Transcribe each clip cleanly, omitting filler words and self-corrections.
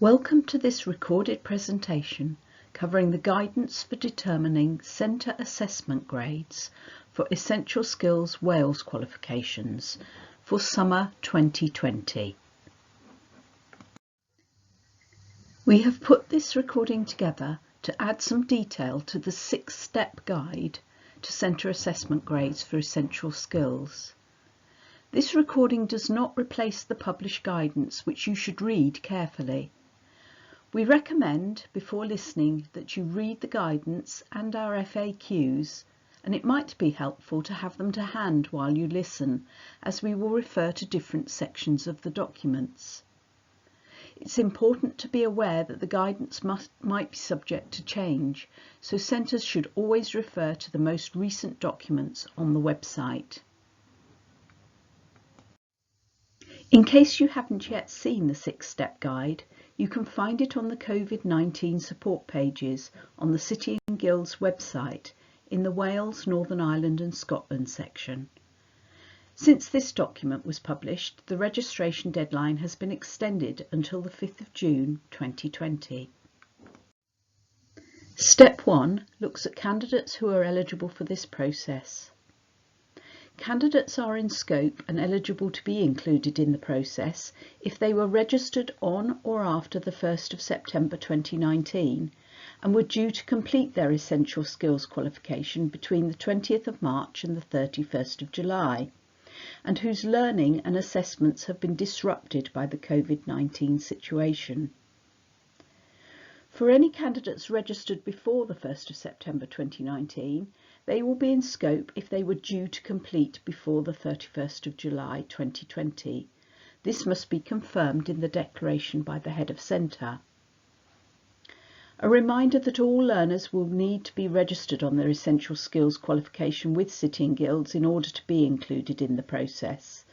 Welcome to this recorded presentation covering the guidance for determining centre assessment grades for Essential Skills Wales Qualifications for summer 2020. We have put this recording together to add some detail to the 6-step guide to centre assessment grades for Essential Skills. This recording does not replace the published guidance, which you should read carefully. We recommend, before listening, that you read the guidance and our FAQs, and it might be helpful to have them to hand while you listen, as we will refer to different sections of the documents. It's important to be aware that the guidance might be subject to change, so centres should always refer to the most recent documents on the website. In case you haven't yet seen the 6-step guide, you can find it on the COVID-19 support pages on the City and Guilds website in the Wales, Northern Ireland and Scotland section. Since this document was published, the registration deadline has been extended until the 5th of June 2020. Step 1 looks at candidates who are eligible for this process. Candidates are in scope and eligible to be included in the process if they were registered on or after the 1st of September 2019 and were due to complete their Essential Skills qualification between the 20th of March and the 31st of July, and whose learning and assessments have been disrupted by the COVID-19 situation. For any candidates registered before the 1st of September 2019, they will be in scope if they were due to complete before the 31st of July 2020. This must be confirmed in the declaration by the head of centre. A reminder that all learners will need to be registered on their Essential Skills qualification with City and Guilds in order to be included in the process.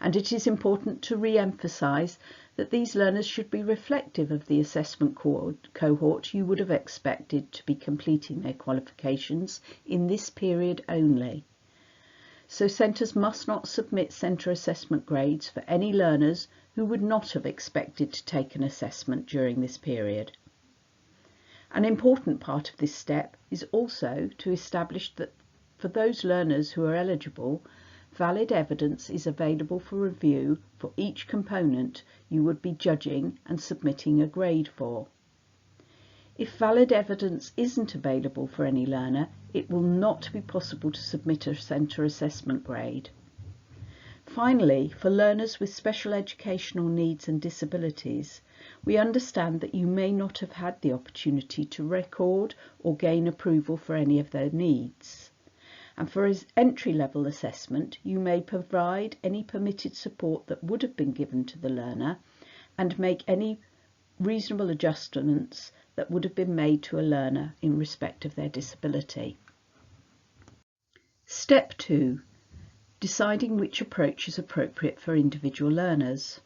And it is important to re-emphasise that these learners should be reflective of the assessment cohort you would have expected to be completing their qualifications in this period only. So centres must not submit centre assessment grades for any learners who would not have expected to take an assessment during this period. An important part of this step is also to establish that for those learners who are eligible, valid evidence is available for review for each component you would be judging and submitting a grade for. If valid evidence isn't available for any learner, it will not be possible to submit a centre assessment grade. Finally, for learners with special educational needs and disabilities, we understand that you may not have had the opportunity to record or gain approval for any of their needs. And for his entry-level assessment, you may provide any permitted support that would have been given to the learner and make any reasonable adjustments that would have been made to a learner in respect of their disability. Step 2. Deciding which approach is appropriate for individual learners.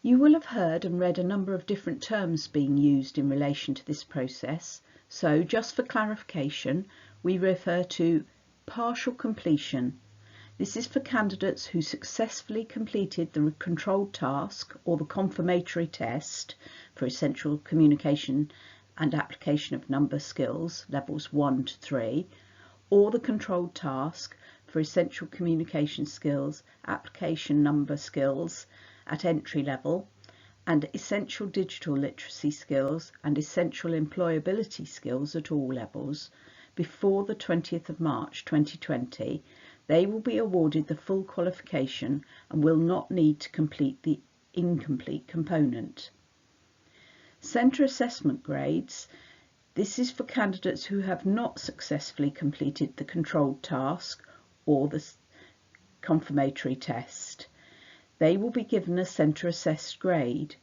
You will have heard and read a number of different terms being used in relation to this process, so just for clarification, we refer to partial completion. This is for candidates who successfully completed the controlled task or the confirmatory test for essential communication and application of number skills, levels 1 to 3, or the controlled task for essential communication skills, application number skills at entry level, and essential digital literacy skills and essential employability skills at all levels. Before the 20th of March 2020, they will be awarded the full qualification and will not need to complete the incomplete component. Centre assessment grades. This is for candidates who have not successfully completed the controlled task or the confirmatory test. They will be given a centre assessed grade.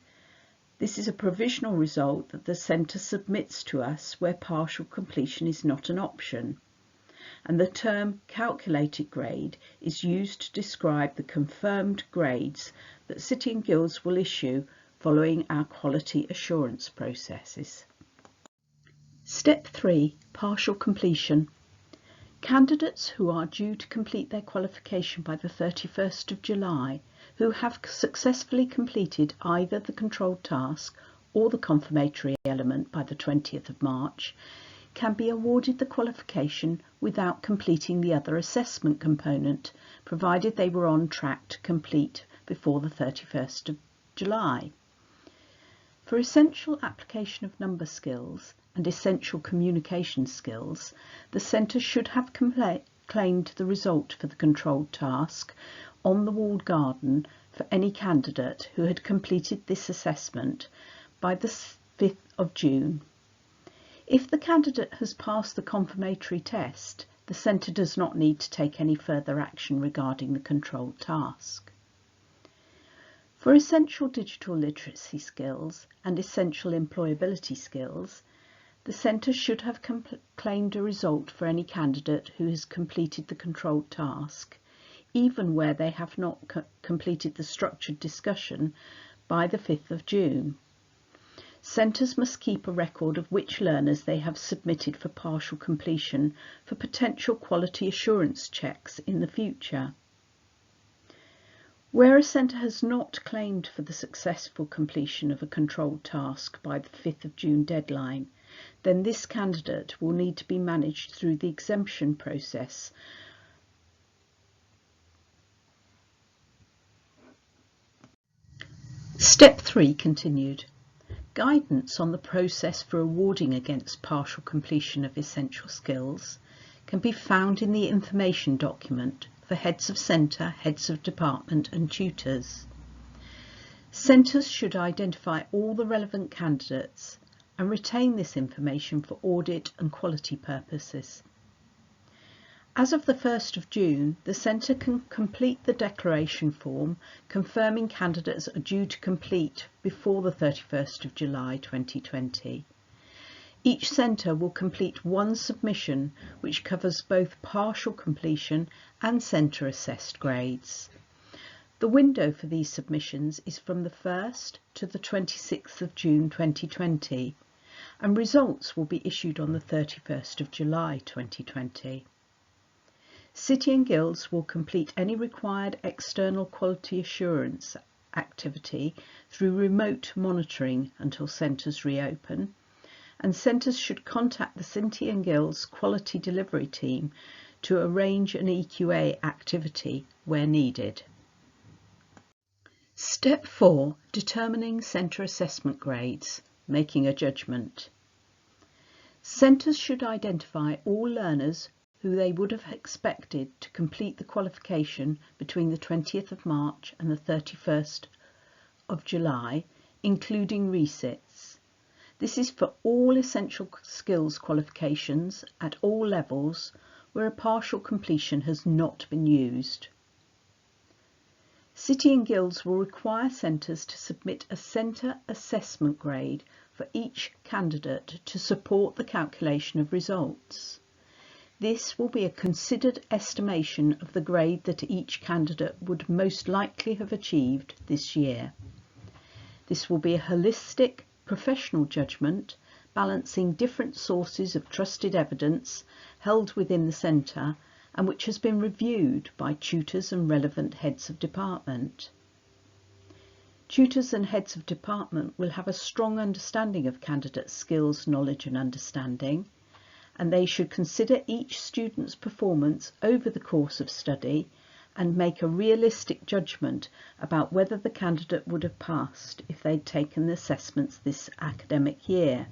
This is a provisional result that the centre submits to us where partial completion is not an option. And the term calculated grade is used to describe the confirmed grades that City and Guilds will issue following our quality assurance processes. Step 3. Partial completion. Candidates who are due to complete their qualification by the 31st of July, who have successfully completed either the controlled task or the confirmatory element by the 20th of March, can be awarded the qualification without completing the other assessment component, provided they were on track to complete before the 31st of July. For essential application of number skills and essential communication skills, the centre should have claimed the result for the controlled task on the walled garden for any candidate who had completed this assessment by the 5th of June. If the candidate has passed the confirmatory test, the centre does not need to take any further action regarding the controlled task. For essential digital literacy skills and essential employability skills, the centre should have claimed a result for any candidate who has completed the controlled task, even where they have not completed the structured discussion by the 5th of June. Centres must keep a record of which learners they have submitted for partial completion for potential quality assurance checks in the future. Where a centre has not claimed for the successful completion of a controlled task by the 5th of June deadline, then this candidate will need to be managed through the exemption process. Step 3 continued. Guidance on the process for awarding against partial completion of essential skills can be found in the information document for heads of centre, heads of department and tutors. Centres should identify all the relevant candidates and retain this information for audit and quality purposes. As of the 1st of June, the centre can complete the declaration form confirming candidates are due to complete before the 31st of July 2020. Each centre will complete one submission which covers both partial completion and centre assessed grades. The window for these submissions is from the 1st to the 26th of June 2020, and results will be issued on the 31st of July 2020. City and Guilds will complete any required external quality assurance activity through remote monitoring until centres reopen, and centres should contact the City and Guilds Quality Delivery Team to arrange an EQA activity where needed. Step 4. Determining centre assessment grades, making a judgment. Centres should identify all learners who they would have expected to complete the qualification between the 20th of March and the 31st of July, including resits. This is for all essential skills qualifications at all levels where a partial completion has not been used. City and Guilds will require centres to submit a centre assessment grade for each candidate to support the calculation of results. This will be a considered estimation of the grade that each candidate would most likely have achieved this year. This will be a holistic, professional judgment, balancing different sources of trusted evidence held within the centre and which has been reviewed by tutors and relevant heads of department. Tutors and heads of department will have a strong understanding of candidates' skills, knowledge and understanding, and they should consider each student's performance over the course of study and make a realistic judgment about whether the candidate would have passed if they'd taken the assessments this academic year.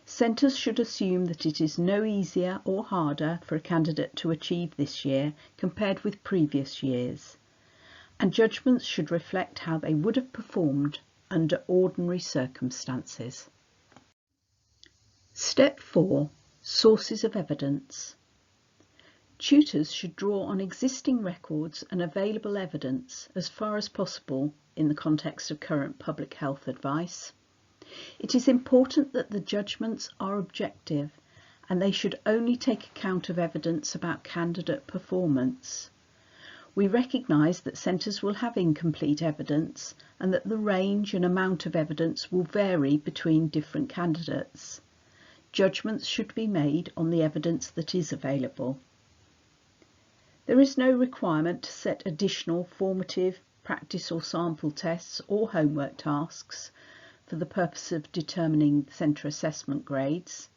Centres should assume that it is no easier or harder for a candidate to achieve this year compared with previous years, and judgments should reflect how they would have performed under ordinary circumstances. Step 4. Sources of evidence. Tutors should draw on existing records and available evidence as far as possible in the context of current public health advice. It is important that the judgments are objective and they should only take account of evidence about candidate performance. We recognise that centres will have incomplete evidence and that the range and amount of evidence will vary between different candidates. judgments should be made on the evidence that is available. There is no requirement to set additional formative, practice or sample tests or homework tasks for the purpose of determining centre assessment grades,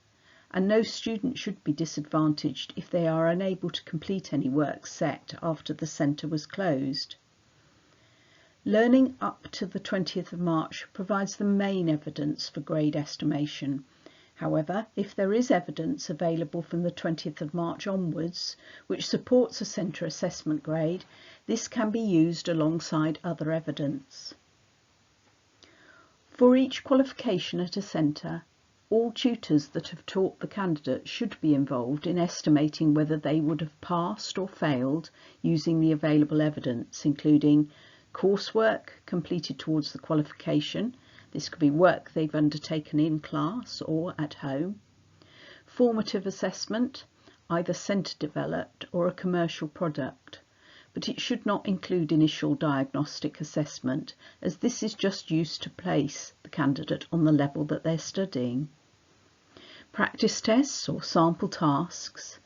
and no student should be disadvantaged if they are unable to complete any work set after the centre was closed. Learning up to the 20th of March provides the main evidence for grade estimation. However, if there is evidence available from the 20th of March onwards which supports a centre assessment grade, this can be used alongside other evidence. For each qualification at a centre, all tutors that have taught the candidate should be involved in estimating whether they would have passed or failed using the available evidence, including coursework completed towards the qualification. This could be work they've undertaken in class or at home. Formative assessment, either centre developed or a commercial product, but it should not include initial diagnostic assessment, as this is just used to place the candidate on the level that they're studying. Practice tests or sample tasks,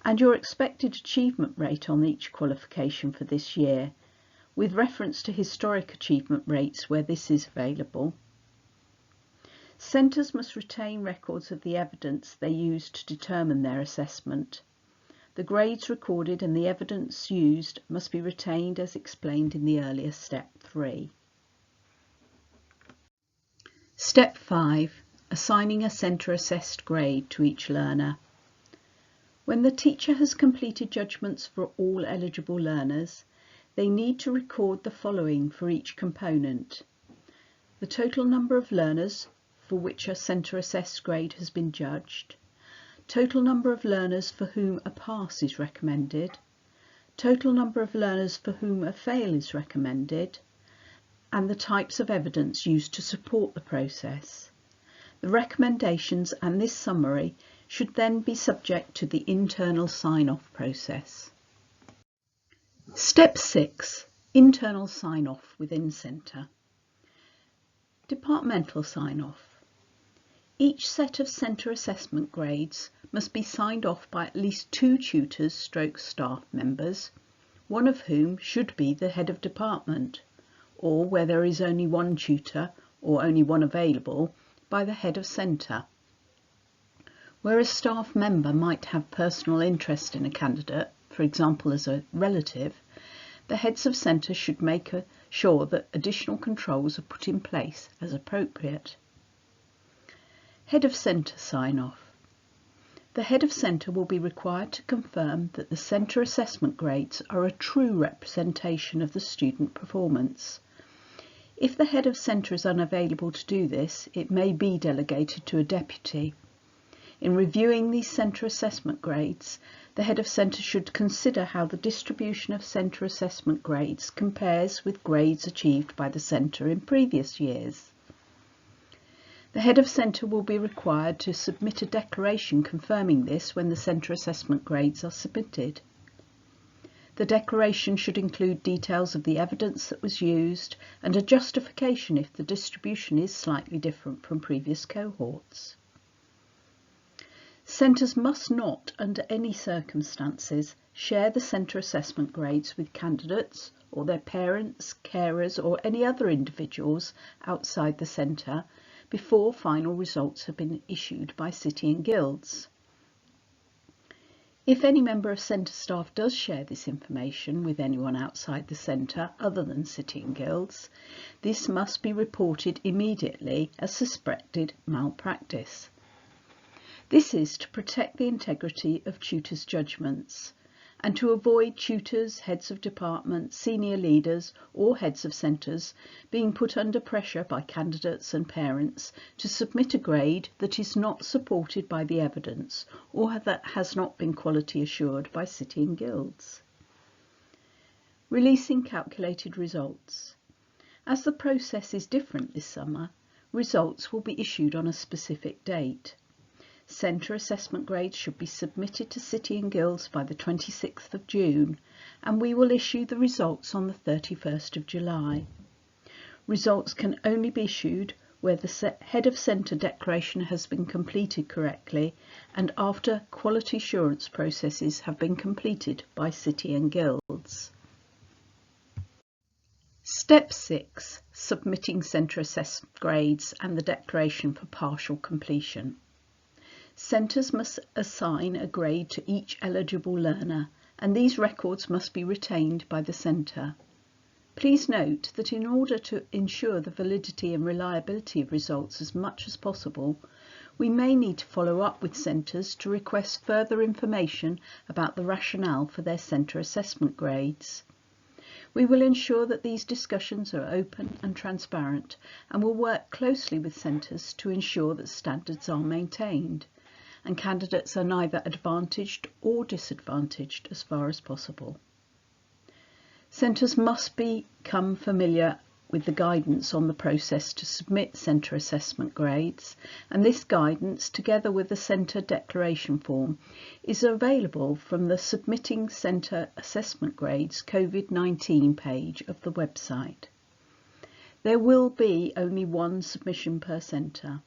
and your expected achievement rate on each qualification for this year, with reference to historic achievement rates where this is available. Centres must retain records of the evidence they used to determine their assessment. The grades recorded and the evidence used must be retained as explained in the earlier Step 3. Step 5. Assigning a centre assessed grade to each learner. When the teacher has completed judgments for all eligible learners, they need to record the following for each component: the total number of learners for which a centre assessed grade has been judged, total number of learners for whom a pass is recommended, total number of learners for whom a fail is recommended, and the types of evidence used to support the process. The recommendations and this summary should then be subject to the internal sign-off process. Step 6. Internal sign-off within centre. Departmental sign-off. Each set of centre assessment grades must be signed off by at least 2 tutors / staff members, one of whom should be the head of department, or where there is only one tutor or only one available, by the head of centre. Where a staff member might have personal interest in a candidate, for example as a relative, the heads of centre should make sure that additional controls are put in place as appropriate. Head of centre sign-off. The head of centre will be required to confirm that the centre assessment grades are a true representation of the student performance. If the head of centre is unavailable to do this, it may be delegated to a deputy. In reviewing these centre assessment grades, the head of centre should consider how the distribution of centre assessment grades compares with grades achieved by the centre in previous years. The head of centre will be required to submit a declaration confirming this when the centre assessment grades are submitted. The declaration should include details of the evidence that was used and a justification if the distribution is slightly different from previous cohorts. Centres must not, under any circumstances, share the centre assessment grades with candidates or their parents, carers or any other individuals outside the centre before final results have been issued by City and Guilds. If any member of centre staff does share this information with anyone outside the centre other than City and Guilds, this must be reported immediately as suspected malpractice. This is to protect the integrity of tutors' judgments and to avoid tutors, heads of department, senior leaders or heads of centres being put under pressure by candidates and parents to submit a grade that is not supported by the evidence or that has not been quality assured by City and Guilds. Releasing calculated results. As the process is different this summer, results will be issued on a specific date. Centre assessment grades should be submitted to City and Guilds by the 26th of June, and we will issue the results on the 31st of July. Results can only be issued where the head of centre declaration has been completed correctly and after quality assurance processes have been completed by City and Guilds. Step 6. Submitting centre assessed grades and the declaration for partial completion. Centres must assign a grade to each eligible learner, and these records must be retained by the centre. Please note that in order to ensure the validity and reliability of results as much as possible, we may need to follow up with centres to request further information about the rationale for their centre assessment grades. We will ensure that these discussions are open and transparent and will work closely with centres to ensure that standards are maintained and candidates are neither advantaged or disadvantaged as far as possible. Centres must become familiar with the guidance on the process to submit centre assessment grades, and this guidance, together with the centre declaration form, is available from the Submitting Centre Assessment Grades COVID-19 page of the website. There will be only one submission per centre.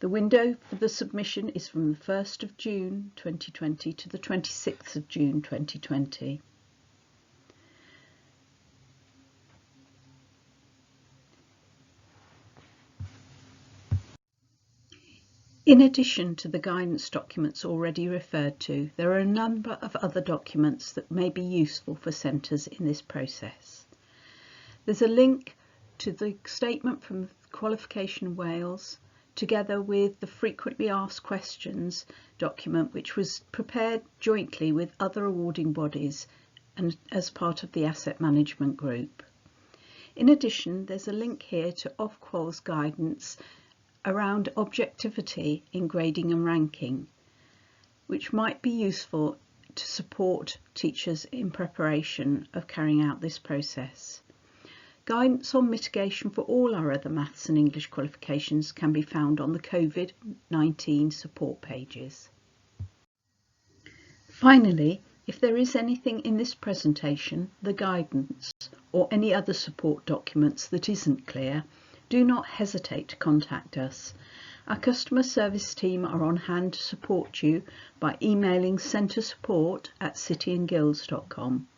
The window for the submission is from the 1st of June 2020 to the 26th of June 2020. In addition to the guidance documents already referred to, there are a number of other documents that may be useful for centres in this process. There's a link to the statement from Qualification Wales, together with the Frequently Asked Questions document, which was prepared jointly with other awarding bodies and as part of the Asset Management Group. In addition, there's a link here to Ofqual's guidance around objectivity in grading and ranking, which might be useful to support teachers in preparation of carrying out this process. Guidance on mitigation for all our other maths and English qualifications can be found on the COVID-19 support pages. Finally, if there is anything in this presentation, the guidance, or any other support documents that isn't clear, do not hesitate to contact us. Our customer service team are on hand to support you by emailing centresupport@cityandguilds.com.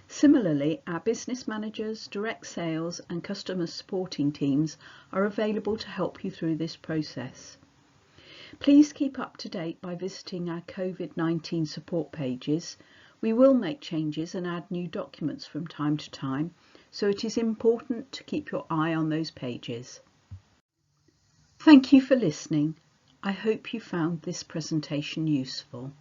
Similarly, our business managers, direct sales and customer supporting teams are available to help you through this process. Please keep up to date by visiting our COVID-19 support pages. We will make changes and add new documents from time to time, so it is important to keep your eye on those pages. Thank you for listening. I hope you found this presentation useful.